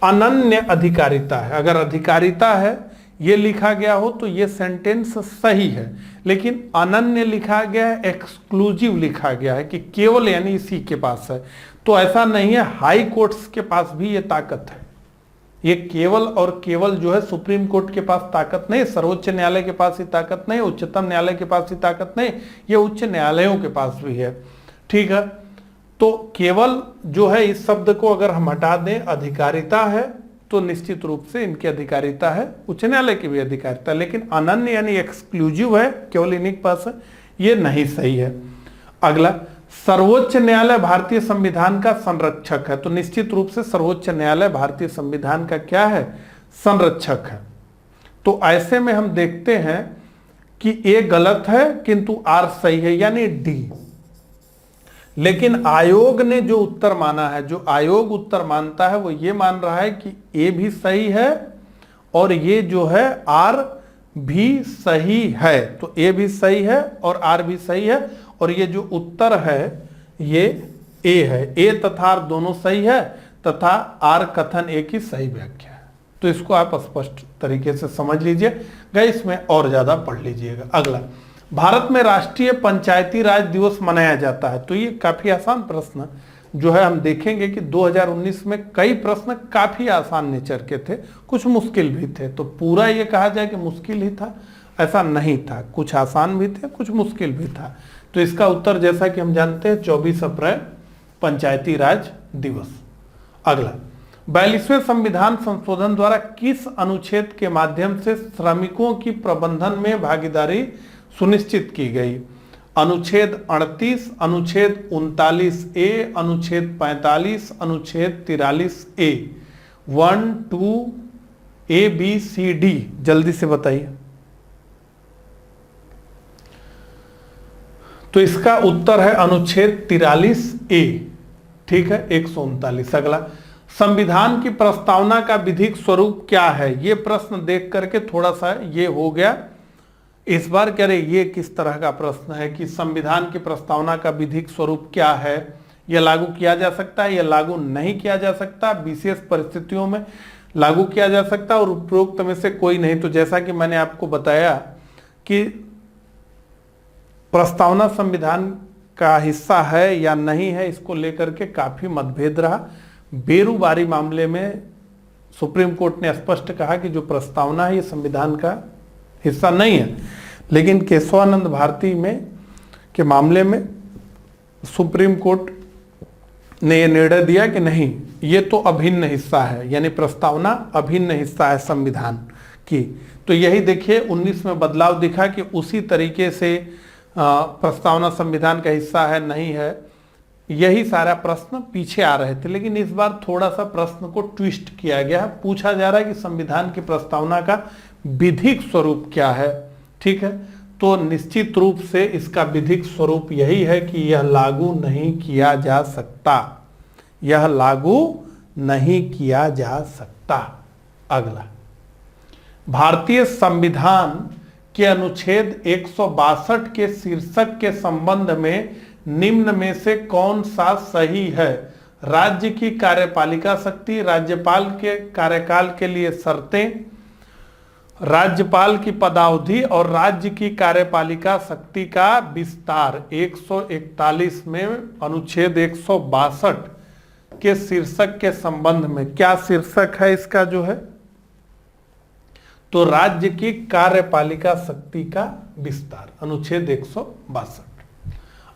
अनन्य अधिकारिता है। अगर अधिकारिता है ये लिखा गया हो तो ये सेंटेंस सही है, लेकिन अनन्य लिखा गया है, एक्सक्लूसिव लिखा गया है कि केवल यानी इसी के पास है। तो ऐसा नहीं है, हाई कोर्ट्स के पास भी ये ताकत है। ये केवल और केवल जो है सुप्रीम कोर्ट के पास ताकत नहीं, सर्वोच्च न्यायालय के पास ही ताकत नहीं, उच्चतम न्यायालय के पास ही ताकत नहीं, ये उच्च न्यायालयों के पास भी है। ठीक है, तो केवल जो है इस शब्द को अगर हम हटा दें, अधिकारिता है, तो निश्चित रूप से इनकी अधिकारिता है, उच्च न्यायालय की भी अधिकारिता, लेकिन अनन्य यानी एक्सक्लूसिव है, केवल इन्हीं के पास है, ये नहीं सही है। अगला, सर्वोच्च न्यायालय भारतीय संविधान का संरक्षक है। तो निश्चित रूप से सर्वोच्च न्यायालय भारतीय संविधान का क्या है? संरक्षक है। तो ऐसे में हम देखते हैं कि ए गलत है किंतु आर सही है, यानी डी। लेकिन आयोग ने जो उत्तर माना है, जो आयोग उत्तर मानता है, वो ये मान रहा है कि ए भी सही है और ये जो है आर भी सही है। तो ए भी सही है और आर भी सही है, और ये जो उत्तर है ये ए है। ए तथा आर दोनों सही है तथा आर कथन ए की सही व्याख्या है। तो इसको आप स्पष्ट तरीके से समझ लीजिएगा, इसमें और ज्यादा पढ़ लीजिएगा। अगला, भारत में राष्ट्रीय पंचायती राज दिवस मनाया जाता है। तो ये काफी आसान प्रश्न जो है हम देखेंगे कि 2019 में कई प्रश्न काफी आसान नेचर के थे, कुछ मुश्किल भी थे। तो पूरा ये कहा जाए कि मुश्किल ही था ऐसा नहीं था, कुछ आसान भी थे, कुछ मुश्किल भी था। तो इसका उत्तर जैसा कि हम जानते हैं 24 अप्रैल पंचायती राज दिवस। अगला, 42वें संविधान संशोधन द्वारा किस अनुच्छेद के माध्यम से श्रमिकों की प्रबंधन में भागीदारी सुनिश्चित की गई? अनुच्छेद 38, अनुच्छेद 39A, अनुच्छेद 45, अनुच्छेद 43A। 1, 2, A, B, C, D जल्दी से बताइए। तो इसका उत्तर है अनुच्छेद 43A। ठीक है, 139। अगला, संविधान की प्रस्तावना का विधिक स्वरूप क्या है? ये प्रश्न देख करके थोड़ा सा ये हो गया इस बार, कह रहे ये किस तरह का प्रश्न है कि संविधान की प्रस्तावना का विधिक स्वरूप क्या है, यह लागू किया जा सकता है या लागू नहीं किया जा सकता, विशेष परिस्थितियों में लागू किया जा सकता और उपरोक्त में से कोई नहीं। तो जैसा कि मैंने आपको बताया कि प्रस्तावना संविधान का हिस्सा है या नहीं है, इसको लेकर के काफी मतभेद रहा। बेरुबारी मामले में सुप्रीम कोर्ट ने स्पष्ट कहा कि जो प्रस्तावना है ये संविधान का हिस्सा नहीं है, लेकिन केशवानंद भारती में के मामले में सुप्रीम कोर्ट ने यह निर्णय दिया कि नहीं, ये तो अभिन्न हिस्सा है, यानी प्रस्तावना अभिन्न हिस्सा है संविधान की। तो यही देखिए 19 में बदलाव दिखा कि उसी तरीके से प्रस्तावना संविधान का हिस्सा है नहीं है, यही सारा प्रश्न पीछे आ रहे थे, लेकिन इस बार थोड़ा सा प्रश्न को ट्विस्ट किया गया है। पूछा जा रहा है कि संविधान की प्रस्तावना का विधिक स्वरूप क्या है। ठीक है, तो निश्चित रूप से इसका विधिक स्वरूप यही है कि यह लागू नहीं किया जा सकता, यह लागू नहीं किया जा सकता। अगला, भारतीय संविधान के अनुच्छेद 162 के शीर्षक के संबंध में निम्न में से कौन सा सही है? राज्य की कार्यपालिका शक्ति, राज्यपाल के कार्यकाल के लिए शर्तें, राज्यपाल की पदावधि और राज्य की कार्यपालिका शक्ति का विस्तार। 141 में अनुच्छेद 162 के शीर्षक के संबंध में क्या शीर्षक है इसका जो है? तो राज्य की कार्यपालिका शक्ति का विस्तार, अनुच्छेद 162।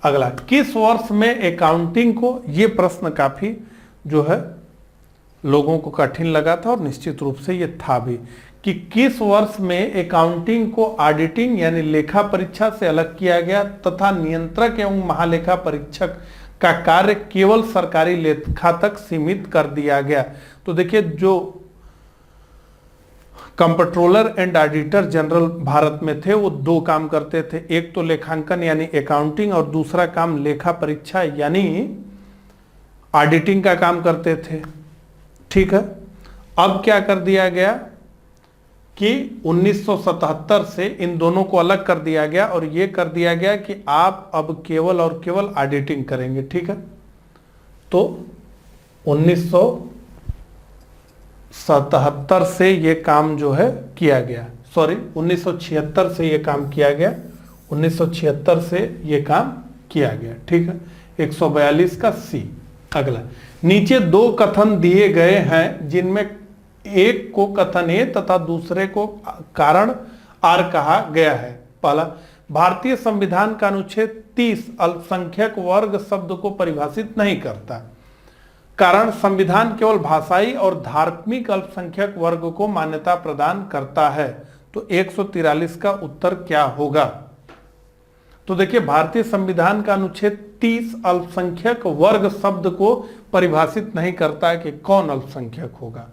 अगला, किस वर्ष में अकाउंटिंग को, ये प्रश्न काफी जो है लोगों को कठिन लगा था और निश्चित रूप से ये था भी, कि किस वर्ष में अकाउंटिंग को ऑडिटिंग यानी लेखा परीक्षा से अलग किया गया तथा नियंत्रक एवं महालेखा परीक्षक का कार्य केवल सरकारी लेखा तक सीमित कर दिया गया। तो देखिए, जो comptroller and auditor general Bharat में थे वो दो काम करते थे, एक तो लेखांकन यानी अकाउंटिंग और दूसरा काम लेखा परीक्षा यानी ऑडिटिंग का काम करते थे। ठीक है, अब क्या कर दिया गया कि 1977 से इन दोनों को अलग कर दिया गया और ये कर दिया गया कि आप अब केवल और केवल ऑडिटिंग करेंगे। ठीक है, तो 1977 से ये काम जो है किया गया, 1976 से ये काम किया गया, 1976 से ये काम किया गया। ठीक है, 142 का सी। अगला, नीचे दो कथन दिए गए हैं जिनमें एक को कथन ए तथा दूसरे को कारण आर कहा गया है। पहला, भारतीय संविधान का अनुच्छेद 30 अल्पसंख्यक वर्ग शब्द को परिभाषित नहीं करता, कारण संविधान केवल भाषाई और धार्मिक अल्पसंख्यक वर्ग को मान्यता प्रदान करता है। तो 143 का उत्तर क्या होगा? तो देखिए, भारतीय संविधान का अनुच्छेद 30 अल्पसंख्यक वर्ग शब्द को परिभाषित नहीं करता है कि कौन अल्पसंख्यक होगा,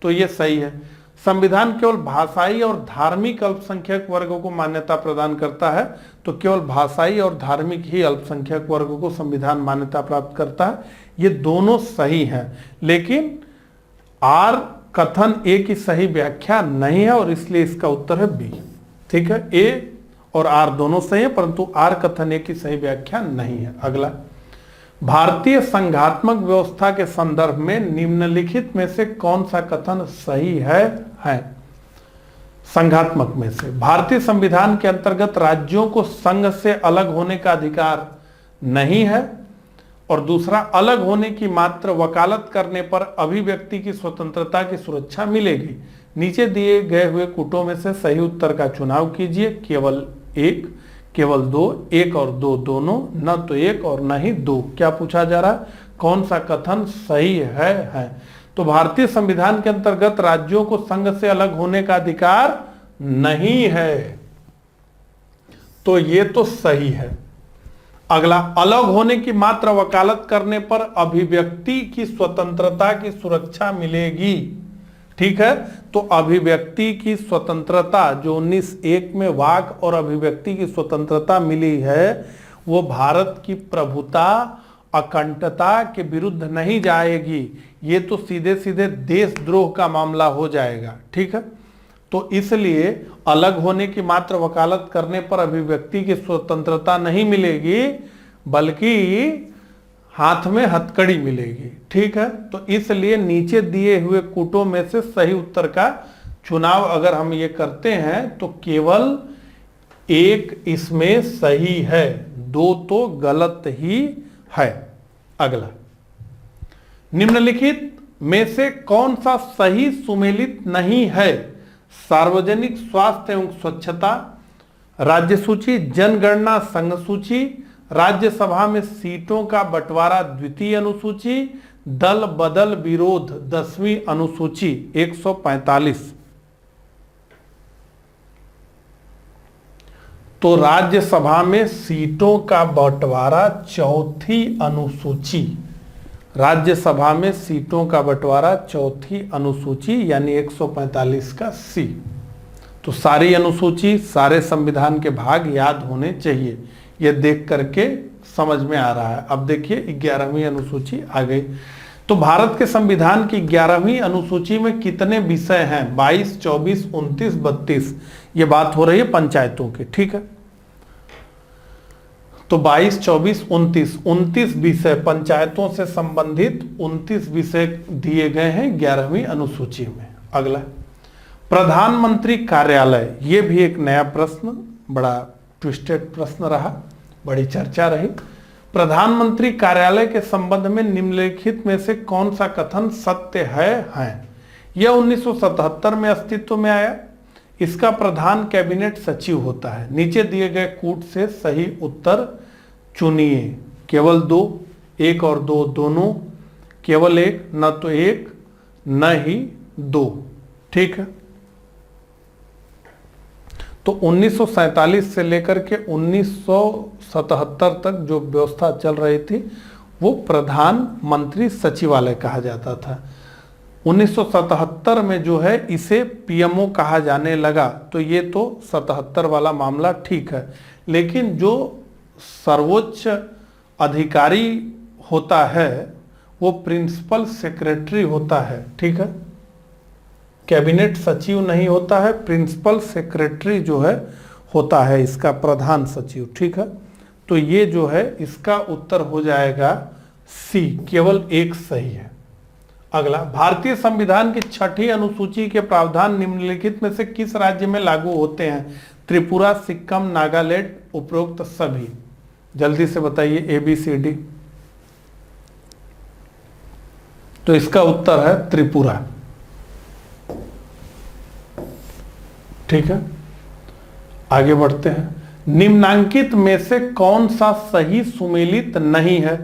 तो ये सही है। संविधान केवल भाषाई और धार्मिक अल्पसंख्यक वर्गों को मान्यता प्रदान करता है, तो केवल भाषाई और धार्मिक ही अल्पसंख्यक वर्गों को संविधान मान्यता प्राप्त करता है। ये दोनों सही हैं, लेकिन आर कथन ए की सही व्याख्या नहीं है और इसलिए इसका उत्तर है बी। ठीक है, ए और आर दोनों सही है, परंतु आर कथन ए की सही व्याख्या नहीं है। अगला, भारतीय संघात्मक व्यवस्था के संदर्भ में निम्नलिखित में से कौन सा कथन सही है? संघात्मक में से, भारतीय संविधान के अंतर्गत राज्यों को संघ से अलग होने का अधिकार नहीं है, और दूसरा, अलग होने की मात्र वकालत करने पर अभिव्यक्ति की स्वतंत्रता की सुरक्षा मिलेगी। नीचे दिए गए हुए कूटों में से सही उत्तर का चुनाव कीजिए। केवल एक, केवल दो, एक और दो दोनों, न तो एक और न ही दो। क्या पूछा जा रहा है? कौन सा कथन सही है? तो भारतीय संविधान के अंतर्गत राज्यों को संघ से अलग होने का अधिकार नहीं है, तो ये तो सही है। अगला, अलग होने की मात्र वकालत करने पर अभिव्यक्ति की स्वतंत्रता की सुरक्षा मिलेगी। ठीक है, तो अभिव्यक्ति की स्वतंत्रता जो 19(1) में वाक और अभिव्यक्ति की स्वतंत्रता मिली है, वो भारत की प्रभुता अखंडता के विरुद्ध नहीं जाएगी। ये तो सीधे सीधे देशद्रोह का मामला हो जाएगा। ठीक है, तो इसलिए अलग होने की मात्र वकालत करने पर अभिव्यक्ति की स्वतंत्रता नहीं मिलेगी, बल्कि हाथ में हथकड़ी मिलेगी। ठीक है, तो इसलिए नीचे दिए हुए कूटों में से सही उत्तर का चुनाव अगर हम ये करते हैं तो केवल एक इसमें सही है, दो तो गलत ही है। अगला, निम्नलिखित में से कौन सा सही सुमेलित नहीं है? सार्वजनिक स्वास्थ्य एवं स्वच्छता, राज्य सूची, जनगणना संघ सूची, राज्यसभा में सीटों का बंटवारा द्वितीय अनुसूची, दल बदल विरोध 10वीं अनुसूची। 145। तो राज्यसभा में सीटों का बंटवारा चौथी अनुसूची, राज्यसभा में सीटों का बंटवारा चौथी अनुसूची यानी 145 का सी। तो सारी अनुसूची, सारे संविधान के भाग याद होने चाहिए, ये देख करके समझ में आ रहा है। अब देखिए 11वीं अनुसूची आ गई। तो भारत के संविधान की 11वीं अनुसूची में कितने विषय हैं? 22, 24, 29, 32। ये बात हो रही है पंचायतों की, ठीक है। तो 22, 24, 29 विषय पंचायतों से संबंधित 29 विषय दिए गए हैं 11वीं अनुसूची में। अगला प्रधानमंत्री कार्यालय, ये भी एक नया प्रश्न, बड़ा ट्विस्टेड प्रश्न रहा, बड़ी चर्चा रही। प्रधानमंत्री कार्यालय के संबंध में निम्नलिखित में से कौन सा कथन सत्य है? यह 1977 में अस्तित्व में आया। इसका प्रधान कैबिनेट सचिव होता है। नीचे दिए गए कूट से सही उत्तर चुनिए। केवल 2, 1 और 2 दोनों, केवल 1, न तो 1 न ही 2, ठीक है। तो 1947 से लेकर के 1977 तक जो व्यवस्था चल रही थी वो प्रधानमंत्री सचिवालय कहा जाता था। 1977 में जो है इसे पीएमओ कहा जाने लगा। तो ये तो 77 वाला मामला ठीक है, लेकिन जो सर्वोच्च अधिकारी होता है वो प्रिंसिपल सेक्रेटरी होता है, ठीक है। कैबिनेट सचिव नहीं होता है, प्रिंसिपल सेक्रेटरी जो है होता है इसका प्रधान सचिव, ठीक है। तो ये जो है इसका उत्तर हो जाएगा सी, केवल 1 सही है। अगला, भारतीय संविधान की 6ठी अनुसूची के प्रावधान निम्नलिखित में से किस राज्य में लागू होते हैं? त्रिपुरा, सिक्किम, नागालैंड, उपरोक्त सभी। जल्दी से बताइए ABCD। तो इसका उत्तर है त्रिपुरा, ठीक है। आगे बढ़ते हैं। निम्नांकित में से कौन सा सही सुमेलित नहीं है?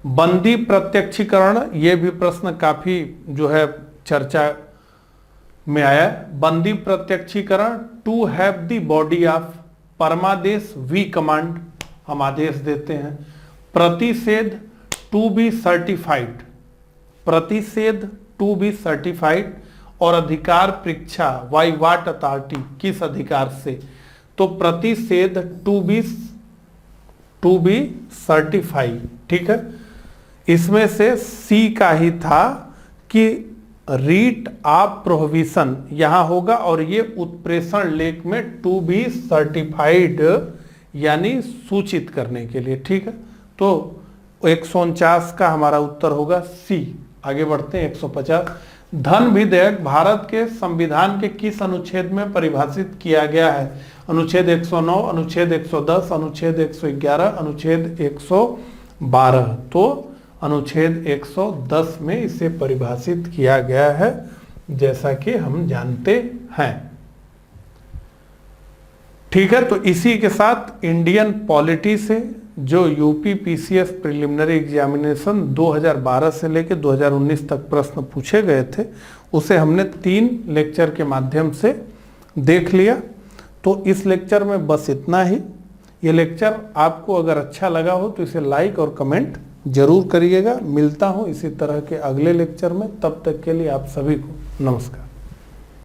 बंदी प्रत्यक्षीकरण, यह भी प्रश्न काफी जो है चर्चा में आया। बंदी प्रत्यक्षीकरण, to have the body of, परमादेश वी कमांड, हम आदेश देते हैं। प्रतिषेध, टू बी सर्टिफाइड, प्रतिषेध टू बी सर्टिफाइड। और अधिकार परीक्षा, वाई वाट अथॉरिटी, किस अधिकार से? तो प्रतिषेध टू बी सर्टिफाइड, ठीक है। इसमें से सी का ही था कि रीट ऑफ प्रोहिबिशन यहां होगा, और ये उत्प्रेषण लेख में टू बी सर्टिफाइड यानी सूचित करने के लिए, ठीक है। तो 149 का हमारा उत्तर होगा सी। आगे बढ़ते हैं 150। धन विधेयक भारत के संविधान के किस अनुच्छेद में परिभाषित किया गया है? अनुच्छेद 109, अनुच्छेद 110, अनुच्छेद 111, अनुच्छेद 112। तो अनुच्छेद 110 में इसे परिभाषित किया गया है, जैसा कि हम जानते हैं, ठीक है। तो इसी के साथ इंडियन पॉलिटी से जो UPPCS प्रिलिमिनरी एग्जामिनेशन 2012 से लेकर 2019 तक प्रश्न पूछे गए थे, उसे हमने 3 लेक्चर के माध्यम से देख लिया। तो इस लेक्चर में बस इतना ही। ये लेक्चर आपको अगर अच्छा लगा हो तो इसे लाइक और कमेंट जरूर करिएगा। मिलता हूँ इसी तरह के अगले लेक्चर में, तब तक के लिए आप सभी को नमस्कार।